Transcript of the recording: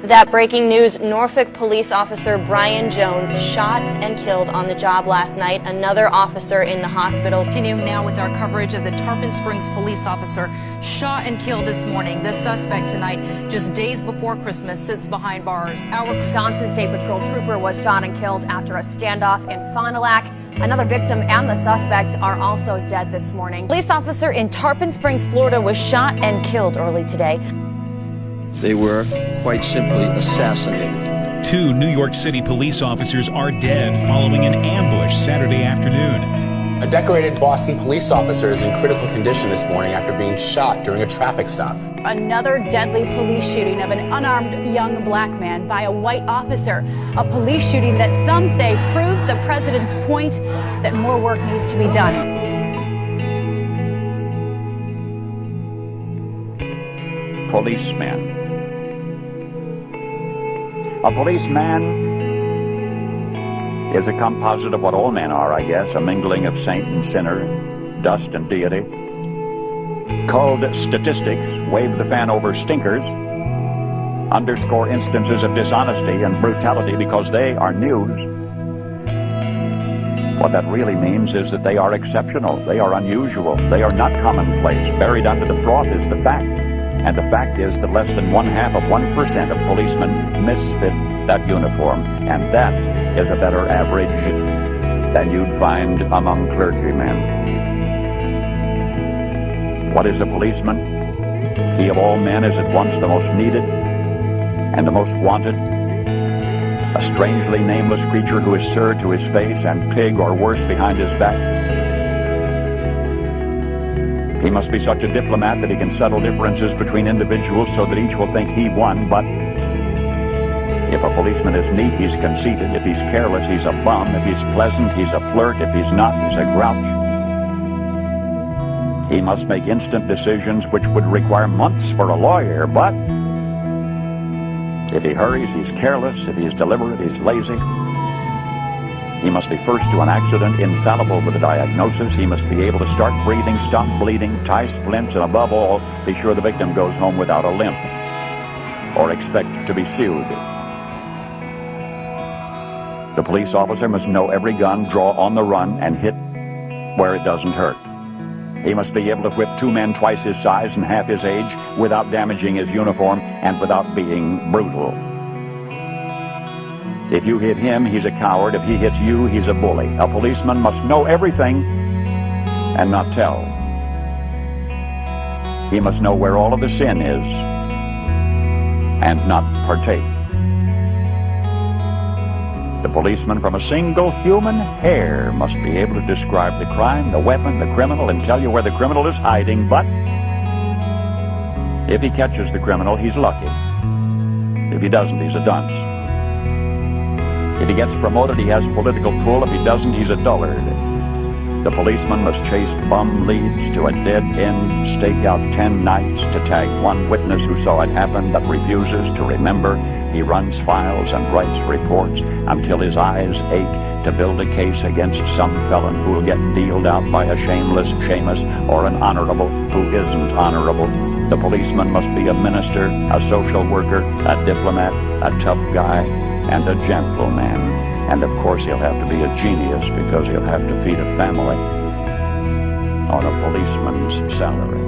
That breaking news, Norfolk police officer Bradyn Jones shot and killed on the job last night. Another officer in the hospital. Continuing now with our coverage of the Tarpon Springs police officer shot and killed this morning. The suspect tonight, just days before Christmas, sits behind bars. Our Wisconsin State Patrol trooper was shot and killed after a standoff in Fond du Lac. Another victim and the suspect are also dead this morning. Police officer in Tarpon Springs, Florida was shot and killed early today. They were quite simply assassinated. 2 New York City police officers are dead following an ambush Saturday afternoon. A decorated Boston police officer is in critical condition this morning after being shot during a traffic stop. Another deadly police shooting of an unarmed young black man by a white officer. A police shooting that some say proves the president's point that more work needs to be done. Policeman. A policeman is a composite of what all men are, I guess, a mingling of saint and sinner, dust and deity. Called statistics, wave the fan over stinkers, underscore instances of dishonesty and brutality because they are news. What that really means is that they are exceptional, they are unusual, they are not commonplace. Buried under the froth is the fact. And the fact is that less than 0.5% of policemen misfit that uniform. And that is a better average than you'd find among clergymen. What is a policeman? He of all men is at once the most needed and the most wanted. A strangely nameless creature who is sir to his face and pig or worse behind his back. He must be such a diplomat that he can settle differences between individuals so that each will think he won, but if a policeman is neat, he's conceited. If he's careless, he's a bum. If he's pleasant, he's a flirt. If he's not, he's a grouch. He must make instant decisions which would require months for a lawyer, but if he hurries, he's careless. If he's deliberate, he's lazy. He must be first to an accident, infallible with a diagnosis. He must be able to start breathing, stop bleeding, tie splints, and above all, be sure the victim goes home without a limp or expect to be sued. The police officer must know every gun, draw on the run, and hit where it doesn't hurt. He must be able to whip 2 men twice his size and half his age without damaging his uniform and without being brutal. If you hit him, he's a coward. If he hits you, he's a bully. A policeman must know everything and not tell. He must know where all of the sin is and not partake. The policeman from a single human hair must be able to describe the crime, the weapon, the criminal, and tell you where the criminal is hiding, but if he catches the criminal, he's lucky. If he doesn't, he's a dunce. If he gets promoted, he has political pull. If he doesn't, he's a dullard. The policeman must chase bum leads to a dead end, stake out 10 nights to tag 1 witness who saw it happen but refuses to remember. He runs files and writes reports until his eyes ache to build a case against some felon who will get dealed out by a shameless Seamus or an honorable who isn't honorable. The policeman must be a minister, a social worker, a diplomat, a tough guy, and a gentleman. And of course he'll have to be a genius because he'll have to feed a family on a policeman's salary.